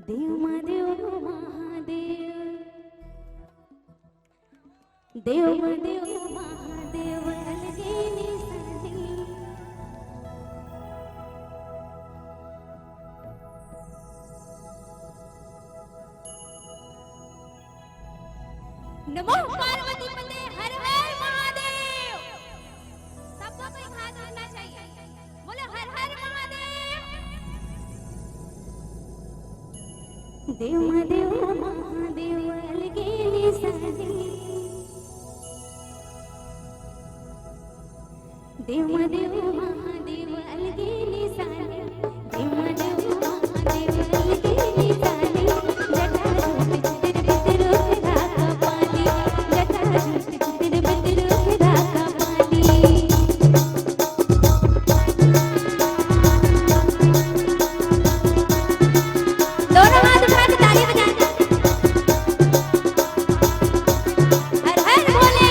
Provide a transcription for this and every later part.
देव महादेव महादेव देव महादेव महादेव अलगे निसंदेह नमो पार्वती पते हर हर महादेव। सबको कोई हाथ उठाना चाहिए, बोलो हर हर महादेव। देव महादेव महादेव अलगे निसंदेह देव महादेव महादेव अलगे निसंदेह देव महादेव महादेव अलगे निसंदेह जटा रूप चित्र बितर राखा पाली जटा रूप चित्र बितर राखा पाली। दोनों हाथ उठा के ताली बजाना। हर हर बोले।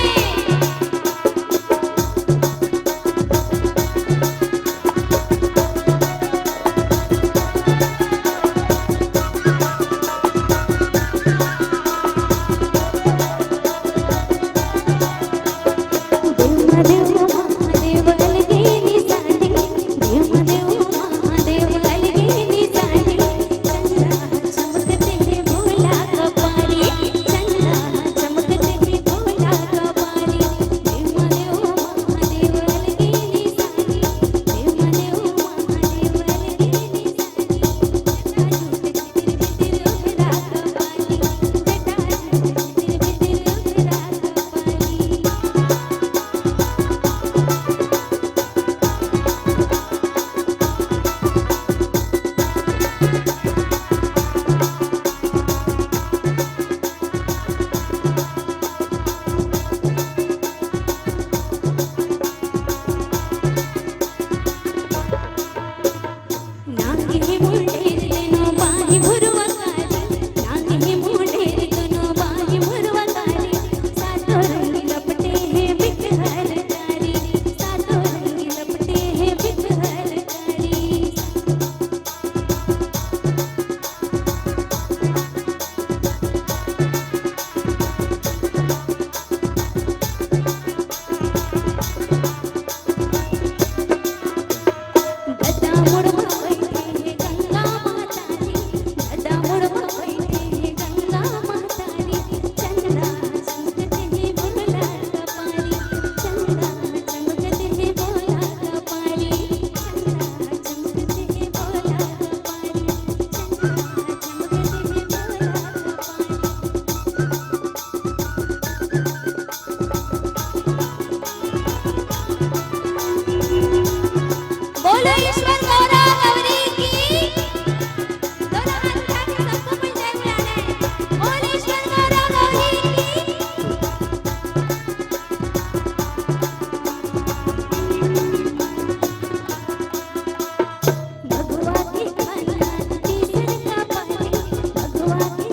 भगवा